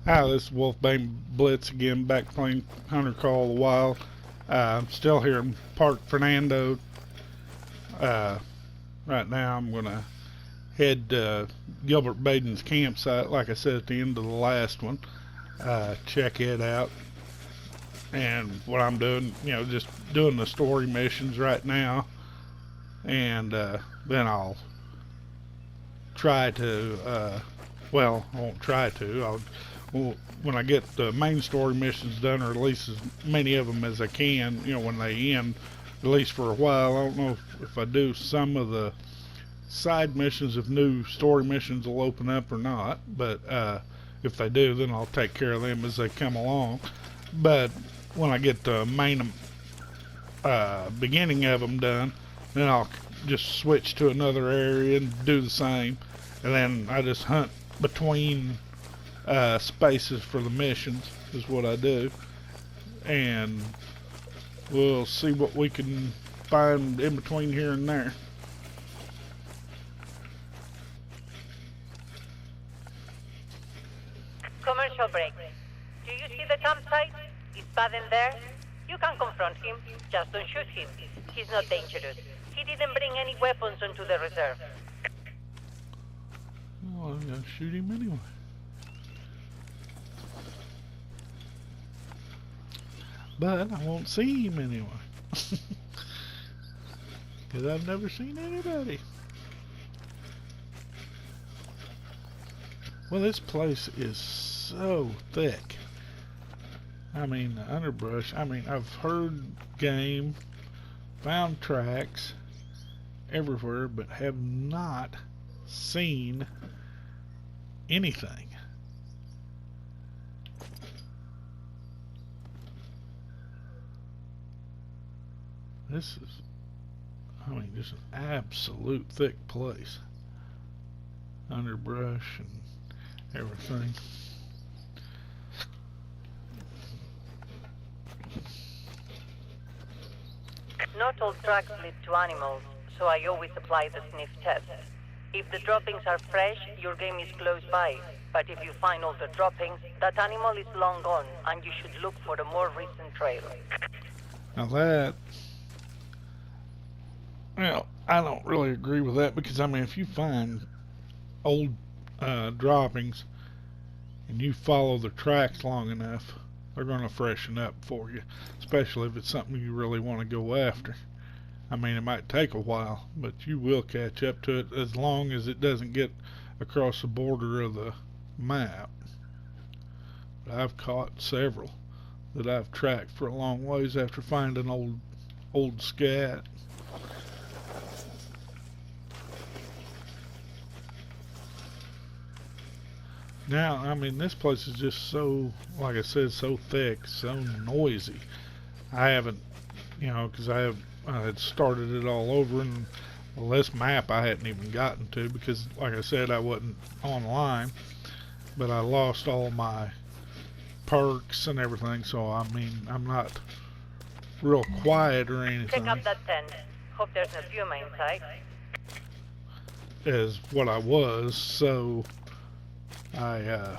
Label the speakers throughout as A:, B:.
A: Hi, this is WOLVZBANEBLITZ again, back playing Hunter Call of the Wild. I'm still here in Park Fernando. Uh, right now I'm going to head to Gilbert Baden's campsite, like I said at the end of the last one. Check it out. And what I'm doing, just doing the story missions right now. And then I'll try to, well, I won't try to. Well, when I get the main story missions done, or at least as many of them as I can, when they end, at least for a while. I don't know if I do some of the side missions, if new story missions will open up or not, but if they do, then I'll take care of them as they come along. But when I get the main beginning of them done, then I'll just switch to another area and do the same, and then I just hunt between spaces for the missions is what I do, and we'll see what we can find in between here and there.
B: Commercial break. Do you see the campsite? Is Baden there? You can confront him, just don't shoot him. He's not dangerous. He didn't bring any weapons onto the reserve.
A: Oh, I'm gonna shoot him anyway. But I won't see him anyway. Because I've never seen anybody. Well, this place is so thick. I mean, the underbrush. I mean, I've heard game, found tracks everywhere, but have not seen anything. This is, I mean, just an absolute thick place. Underbrush and everything.
B: Not all tracks lead to animals, so I always apply the sniff test. If the droppings are fresh, your game is close by. But if you find all the droppings, that animal is long gone, and you should look for a more recent trail.
A: Now that, well, I don't really agree with that, because I mean, if you find old droppings and you follow the tracks long enough, they're going to freshen up for you, especially if it's something you really want to go after. I mean, it might take a while, but you will catch up to it as long as it doesn't get across the border of the map. But I've caught several that I've tracked for a long ways after finding old scat. Now, I mean, this place is just so, like I said, so thick, so noisy. I haven't, because I had started it all over, and well, this map I hadn't even gotten to because, like I said, I wasn't online. But I lost all my perks and everything, so I mean, I'm not real quiet or anything.
B: Check up that tent. Hope there's no Puma inside.
A: As what I was, so I've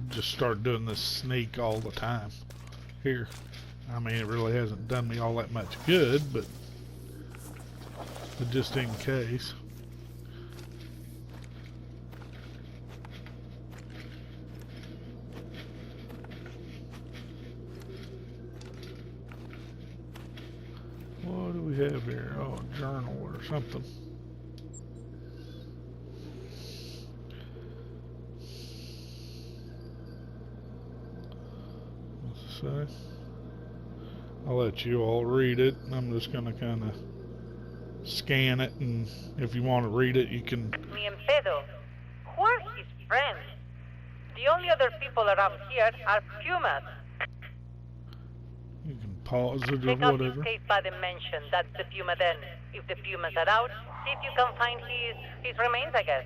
A: just started doing this sneak all the time here. I mean, it really hasn't done me all that much good, but just in case. What do we have here? Oh, a journal or something. What's it say? I'll let you all read it. I'm just going to kind of scan it, and if you want to read it, you can.
B: Mi empedo. Who are his friends? The only other people around here are Pumas.
A: You can pause it or
B: Check out
A: whatever.
B: his case by the mention. That's the Puma then. If the Pumas are out, see if you can find his remains, I guess.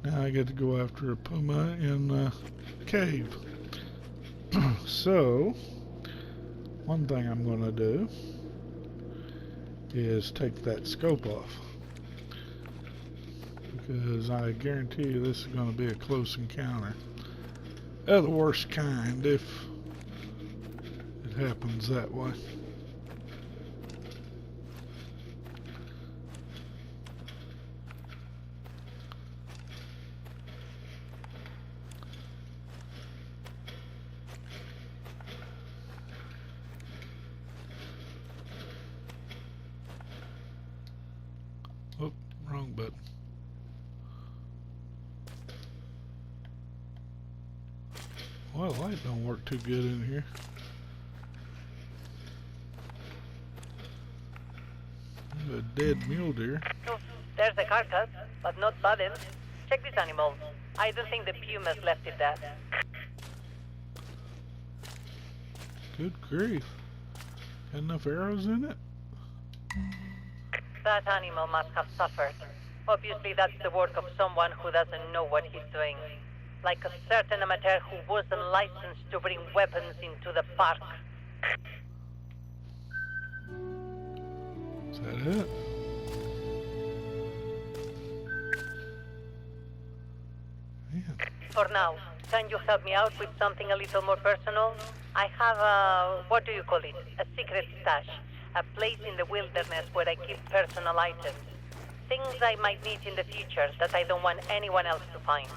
A: Now I get to go after a Puma in a cave. So, one thing I'm going to do is take that scope off. because I guarantee you this is going to be a close encounter of the worst kind if it happens that way. Oh, wrong button. Well, the light don't work too good in here. There's a dead mule deer.
B: There's a carcass, but not bodies. Check this animal. I don't think the Pumas left it there.
A: Good grief. Got enough arrows in it?
B: That animal must have suffered. Obviously, that's the work of someone who doesn't know what he's doing. Like a certain amateur who wasn't licensed to bring weapons into the park.
A: Is that it? Man.
B: For now, can you help me out with something a little more personal? I have a, what do you call it? A secret stash. A place in the wilderness where I keep personal items. Things I might need in the future that I don't want anyone else to find.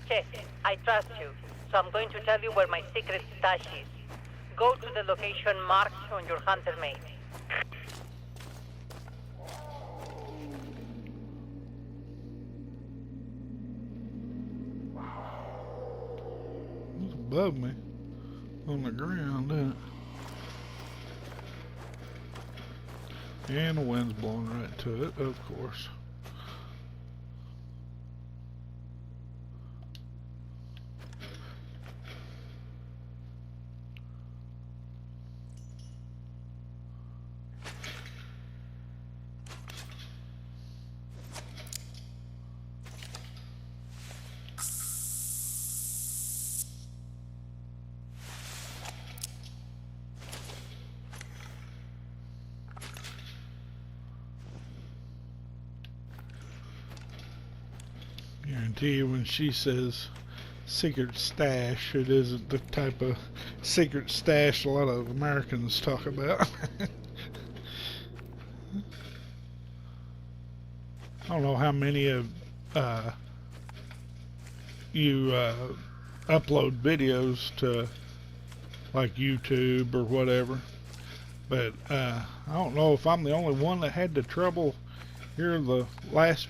B: Check, I trust you, so I'm going to tell you where my secret stash is. Go to the location marked on your hunter mate.
A: It's above me. On the ground, isn't it? And the wind's blowing right to it, of course. Guarantee you when she says secret stash, it isn't the type of secret stash a lot of Americans talk about. I don't know how many of you upload videos to like YouTube or whatever, but I don't know if I'm the only one that had the trouble here the last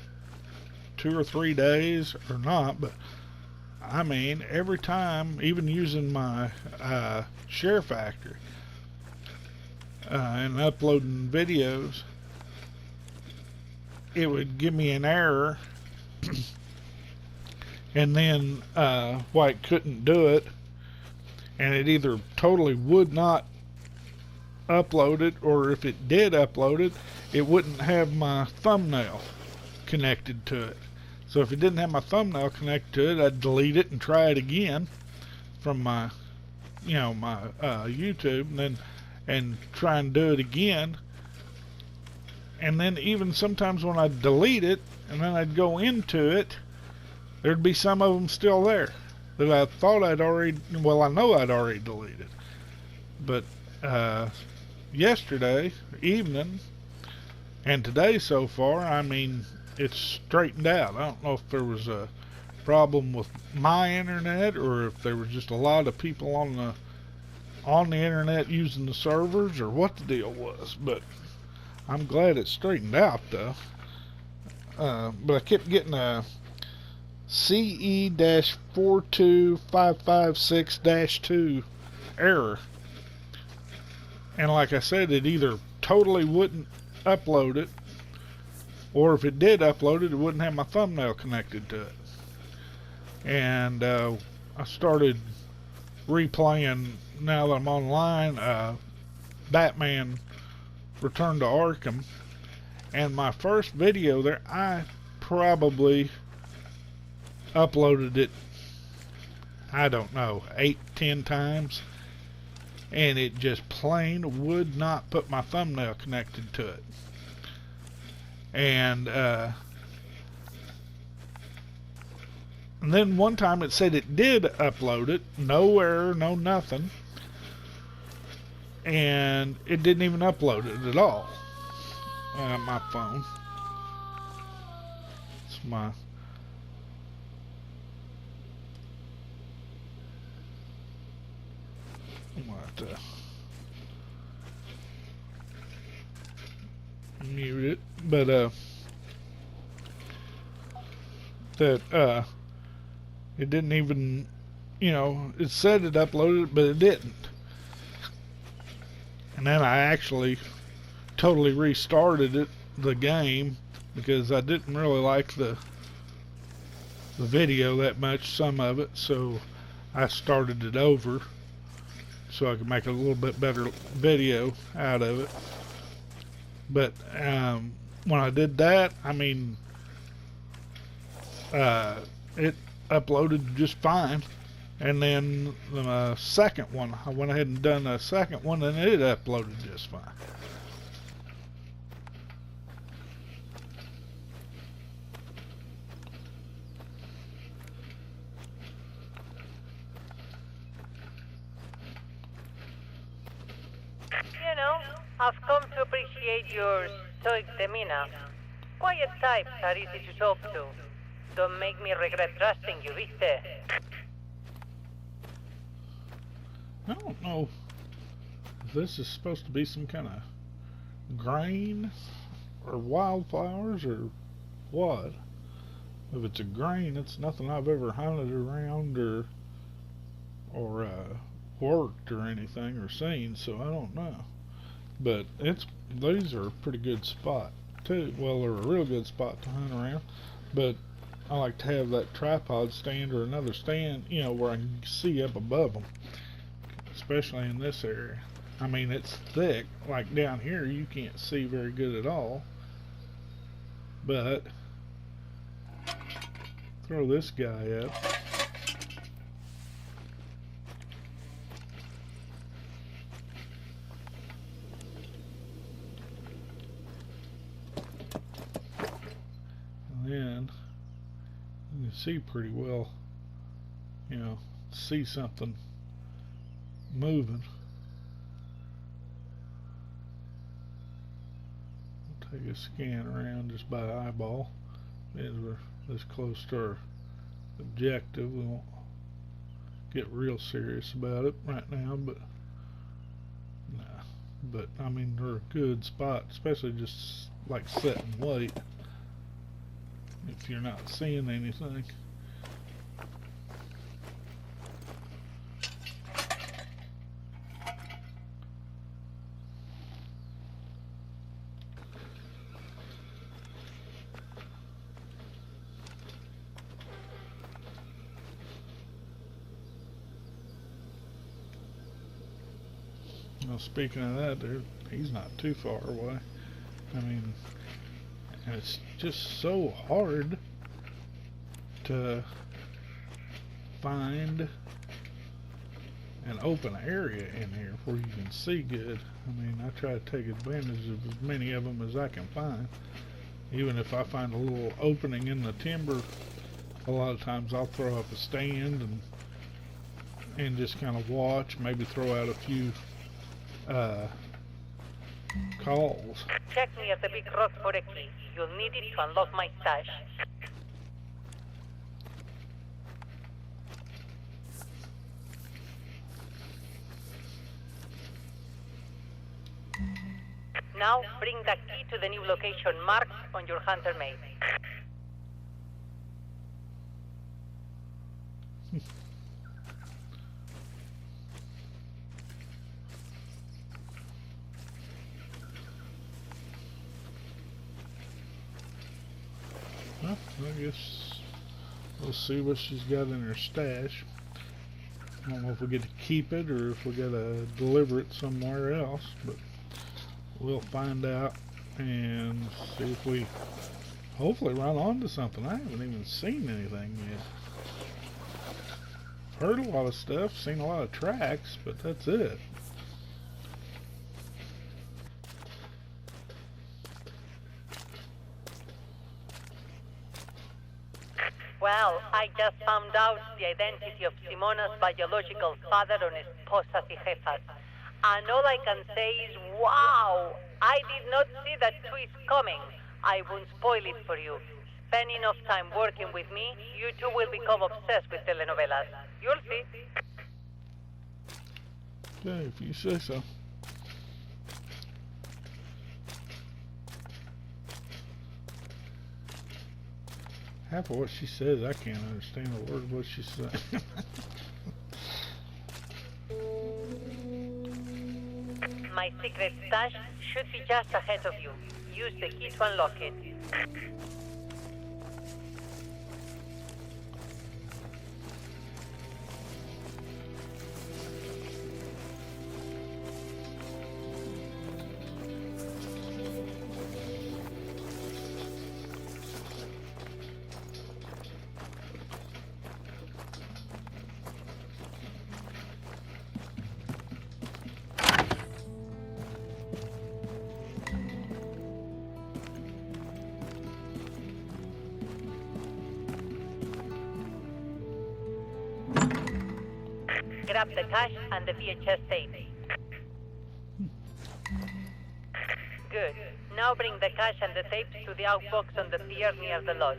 A: 2 or 3 days or not, but I mean every time, even using my share factory and uploading videos, it would give me an error and then it couldn't do it, and it either totally would not upload it, or if it did upload it, it wouldn't have my thumbnail connected to it. So if it didn't have my thumbnail connected to it, I'd delete it and try it again from my, my YouTube, and try and do it again. And then even sometimes when I'd delete it and then I'd go into it, there'd be some of them still there that I thought I'd already, well, I know I'd already deleted. But yesterday evening and today so far, I mean, it's straightened out. I don't know if there was a problem with my internet or if there was just a lot of people on the internet using the servers or what the deal was, but I'm glad it straightened out though. But I kept getting a CE-42556-2 error, and like I said, it either totally wouldn't upload it, or if it did upload it, it wouldn't have my thumbnail connected to it. And I started replaying, now that I'm online, Batman Return to Arkham. And my first video there, I probably uploaded it, I don't know, 8-10 times. And it just plain would not put my thumbnail connected to it. And then one time it said it did upload it, no error, no nothing, and it didn't even upload it at all. My phone. It's my. What? Mute it, but that it didn't even, it said it uploaded it, but it didn't. And then I actually totally restarted the game, because I didn't really like the video that much, some of it, so I started it over so I could make a little bit better video out of it. But when I did that, I mean, it uploaded just fine. And then the second one, I went ahead and done a second one, and it uploaded just fine.
B: You know, I've come to appreciate your stoic demeanor. Quiet types are easy to talk to. Don't make me regret trusting you, viste?
A: I don't know if this is supposed to be some kind of grain or wildflowers or what. If it's a grain, it's nothing I've ever hunted around or worked or anything or seen, so I don't know. But these are a pretty good spot too. Well, they're a real good spot to hunt around, but I like to have that tripod stand or another stand, where I can see up above them, especially in this area. I mean, it's thick. Like down here, you can't see very good at all. But throw this guy up. And then you can see pretty well, see something moving. We'll take a scan around just by eyeball. As we're this close to our objective, we won't get real serious about it right now, but I mean, they're a good spot, especially just like sit and wait if you're not seeing anything. Well, speaking of that, he's not too far away. I mean, it's just so hard to find an open area in here where you can see good. I mean, I try to take advantage of as many of them as I can find. Even if I find a little opening in the timber, a lot of times I'll throw up a stand and just kind of watch, maybe throw out a few calls.
B: Check me at the big rock for a key. You'll need it to unlock my stash. Now bring the key to the new location marked on your hunter map.
A: Well, I guess we'll see what she's got in her stash. I don't know if we get to keep it or if we gotta deliver it somewhere else, but we'll find out and see if we hopefully run onto something. I haven't even seen anything yet. Heard a lot of stuff, seen a lot of tracks, but that's it.
B: Well, I just found out the identity of Simona's biological father on Esposas y Jefas. And all I can say is, wow! I did not see that twist coming. I won't spoil it for you. Spend enough time working with me, you two will become obsessed with telenovelas. You'll see.
A: Okay, if you say so. Half of what she says, I can't understand a word of what she's saying.
B: My secret stash should be just ahead of you. Use the key to unlock it. Grab the cash and the VHS tape. Good. Now bring the cash and the tapes to the outbox on the pier near the lodge.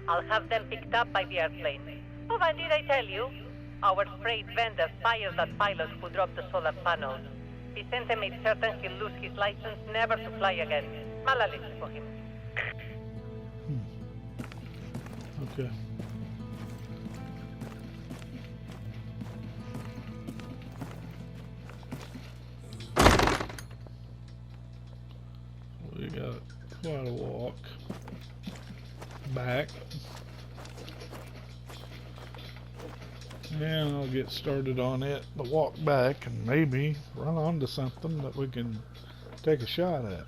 B: I'll have them picked up by the airplane. Oh, and did I tell you? Our freight vendor fired that pilot who dropped the solar panels. Vicente made certain he'll lose his license never to fly again. Malalice for him.
A: Okay. We got quite a walk back. And I'll get started on it, the walk back, and maybe run onto something that we can take a shot at.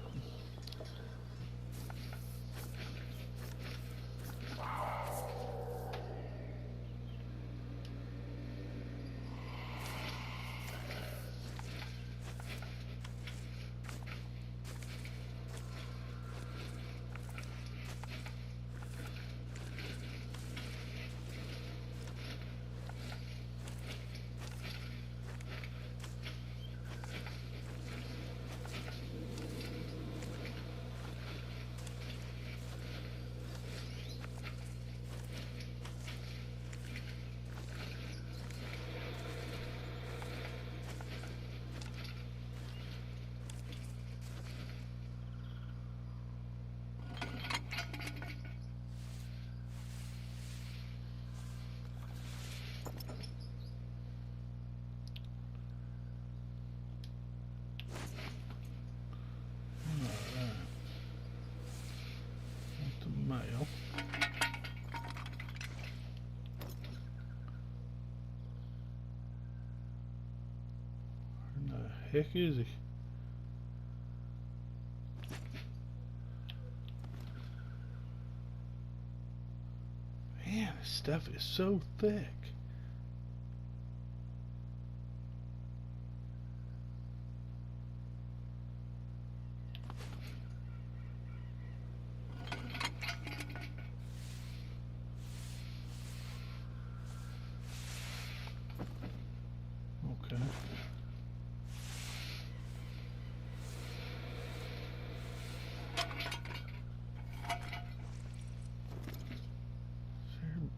A: Mail. Where the heck is he? Man, this stuff is so thick. Okay.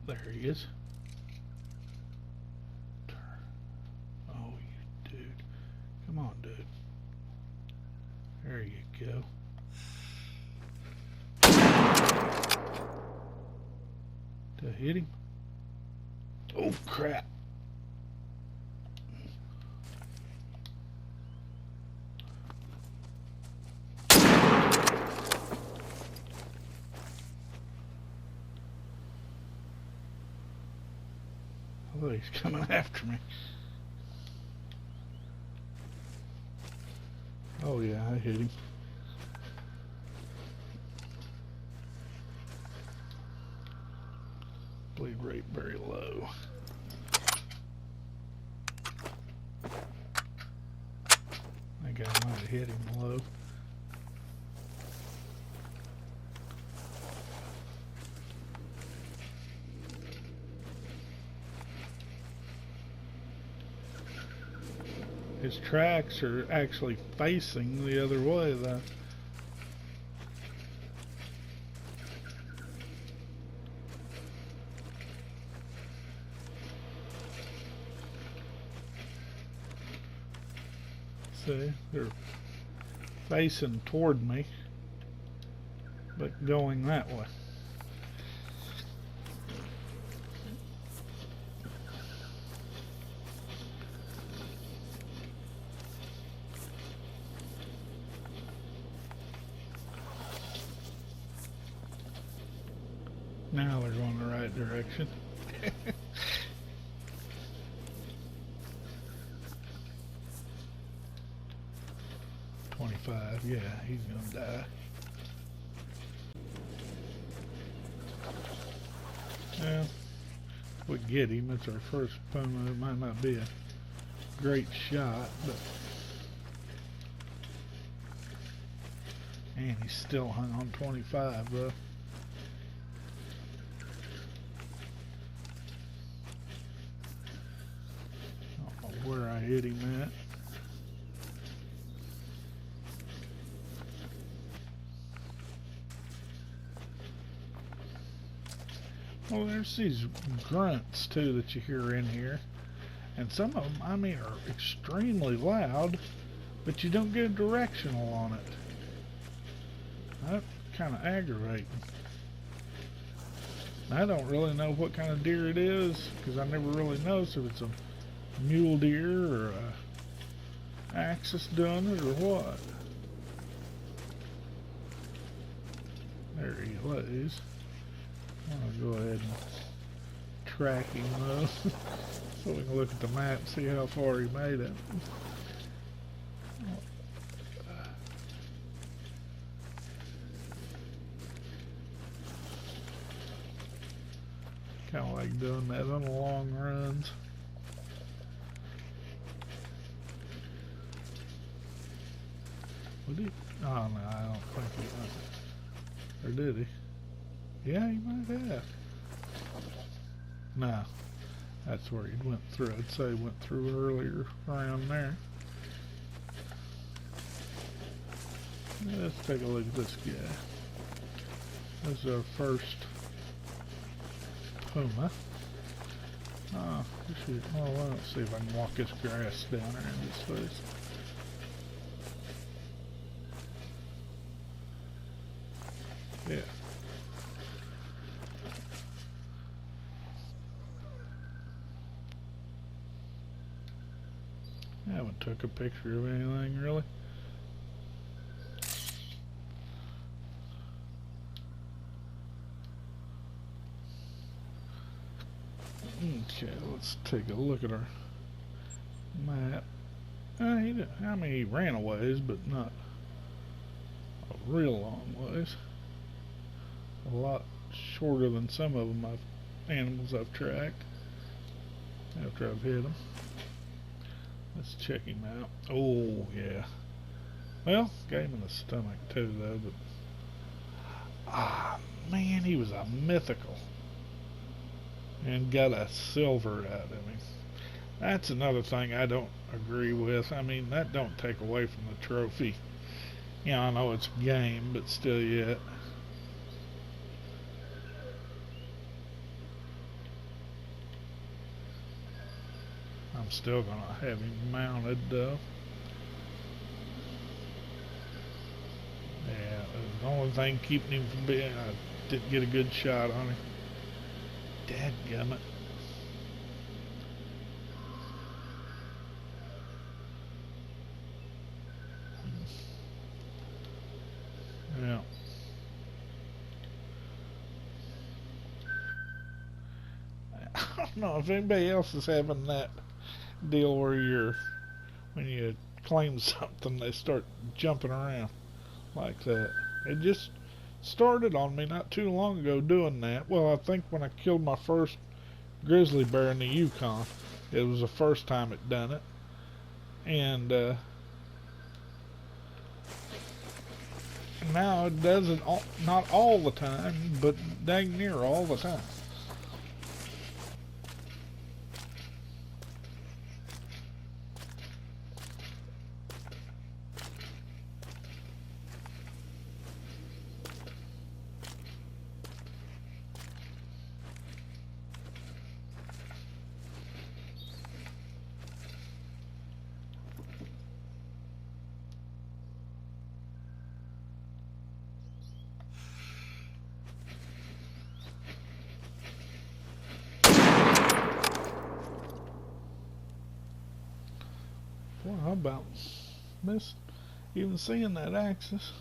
A: There he is. Oh, you dude. Come on, dude. There you go. Did I hit him? Oh, crap. Oh, he's coming after me. Oh yeah, I hit him. Bleed rate very low. I think I might have hit him low. His tracks are actually facing the other way though. See, they're facing toward me, but going that way. Now they're going the right direction. 25, yeah, he's gonna die. Well, we get him. It's our first Puma. It might not be a great shot, but and he's still hung on 25, bro. I don't know where I hit him at. Well, there's these grunts too that you hear in here, and some of them, I mean, are extremely loud, but you don't get a directional on it. That's kind of aggravating. I don't really know what kind of deer it is, because I never really noticed if it's a mule deer or a axis doing it or what. There he lays. I'll go ahead and track him though, so we can look at the map and see how far he made it. Kind of like doing that on the long runs. Would he? Oh no, I don't think he went. Or did he? Yeah, he might have. No, that's where he went through. I'd say he went through earlier around there. Let's take a look at this guy. This is our first Puma. Oh, shoot. Oh, well, let's see if I can walk this grass down there in his face. Yeah. I haven't took a picture of anything really. Okay, let's take a look at our map. I mean, he ran a ways, but not a real long ways. A lot shorter than some of them animals I've tracked after I've hit them. Let's check him out. Oh, yeah. Well, got him in the stomach too, though. But man, he was a mythical. And got a silver out of him. That's another thing I don't agree with. I mean, that don't take away from the trophy. Yeah, I know it's a game, but still yet. I'm still gonna have him mounted though. Yeah, the only thing keeping him from being, I didn't get a good shot on him. Dadgummit. Yeah. I don't know if anybody else is having that deal where when you claim something, they start jumping around like that. It just started on me not too long ago doing that. Well, I think when I killed my first grizzly bear in the Yukon, it was the first time it done it. And now it does it not all the time, but dang near all the time. about missed even seeing that axis.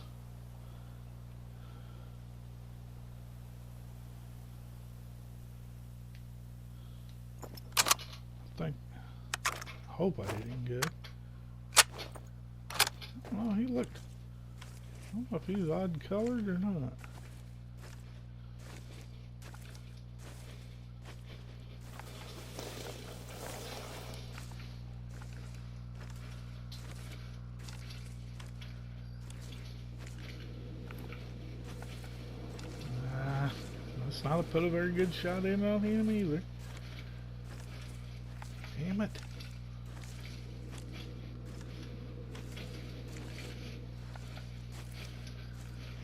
A: I hope I hit him good. Oh, he looked, I don't know if he's odd colored or not. Let's not put a very good shot in on him either. Damn it.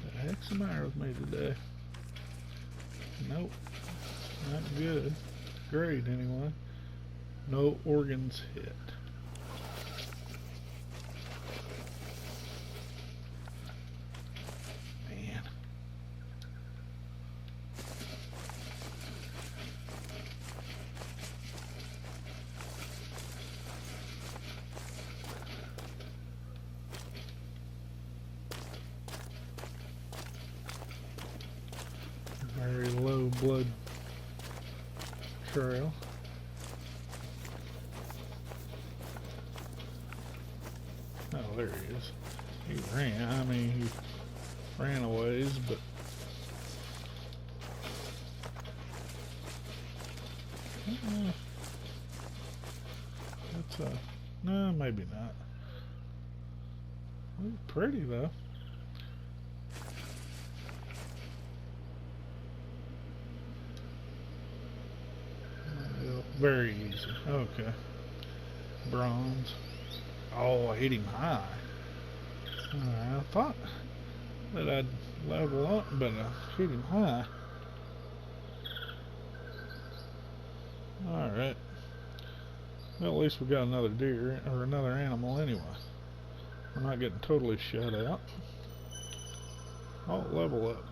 A: The heck's the matter with me today? Nope. Not good. Great, anyway. No organs hit. Man. Very low blood trail. Oh, there he is. He ran. I mean, he ran a ways, but that's no, maybe not. Look pretty though. Very easy. Okay. Bronze. Oh, I hit him high. I thought that I'd level up, but I hit him high. Alright. Well, at least we got another deer, or another animal anyway. We're not getting totally shut out. I'll level up.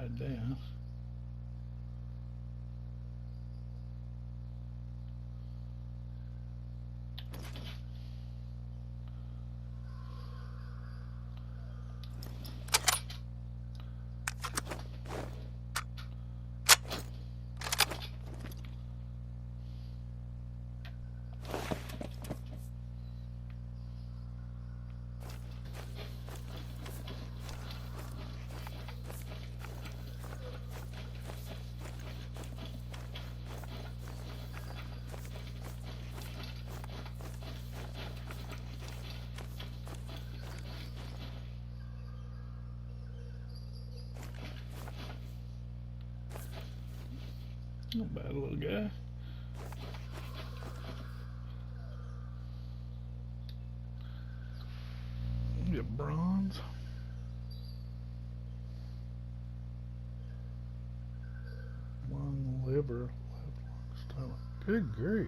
A: slide down. Not bad little guy. Get bronze. Lung, liver, left lung, stomach. Good grief.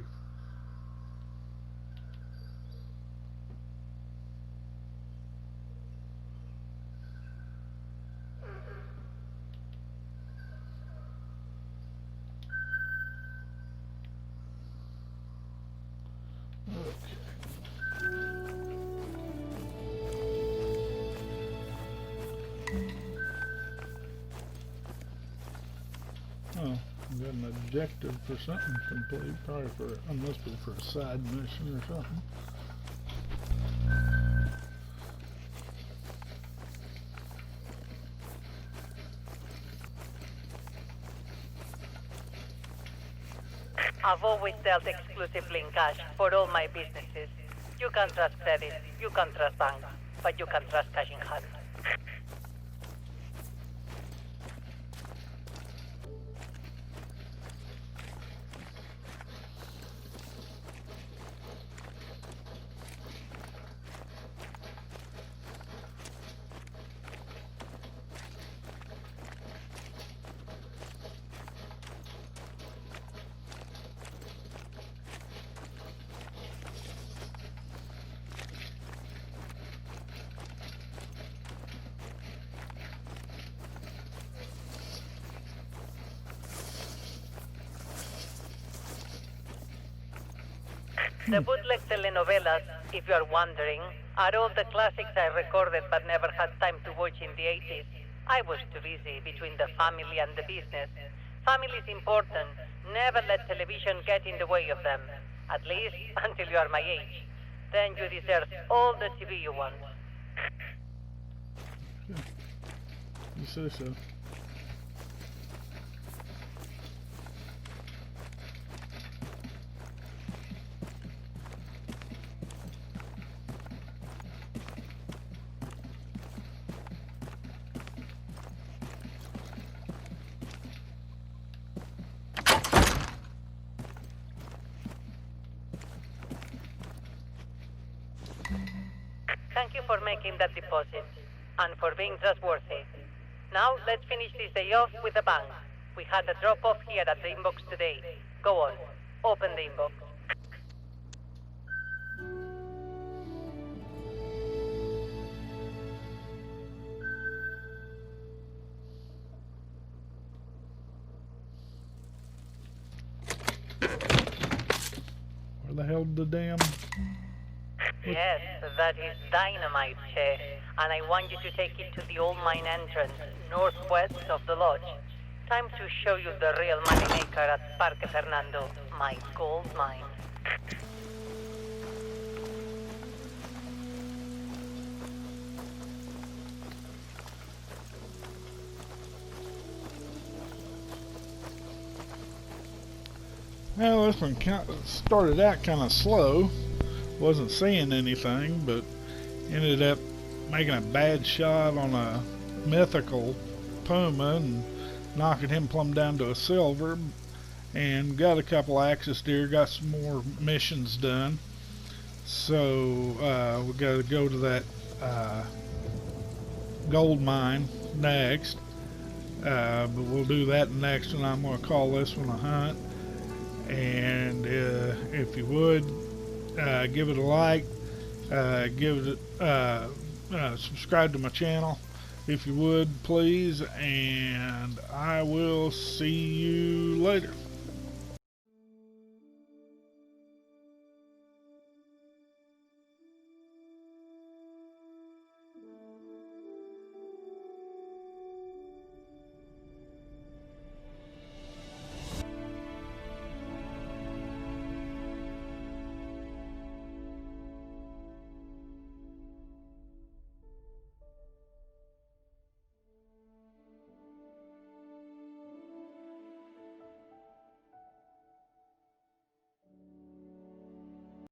A: Oh, I got an objective for something complete, probably for, must be for a side mission or something.
B: I've always dealt exclusively in cash for all my businesses. You can trust credit, you can trust banks, but you can trust cash in hand. The bootleg telenovelas, if you are wondering, are all the classics I recorded but never had time to watch in the 80s. I was too busy between the family and the business. Family is important. Never let television get in the way of them. At least until you are my age. Then you deserve all the TV you want.
A: You say so.
B: Thank you for making that deposit, and for being trustworthy. Now, let's finish this day off with a bang. We had a drop-off here at the inbox today. Go on, open the inbox.
A: Where the hell did the damn...
B: Yes, that is dynamite, Che. And I want you to take it to the old mine entrance, northwest of the lodge. Time to show you the real moneymaker at Parque Fernando, my gold mine.
A: Well, this one started out kind of slow. Wasn't seeing anything, but ended up making a bad shot on a Mythical Puma and knocking him plumb down to a silver, and got a couple axis deer, got some more missions done. So we got to go to that gold mine next, but we'll do that next, and I'm going to call this one a hunt. And if you would, give it a like, subscribe to my channel, if you would, please, and I will see you later.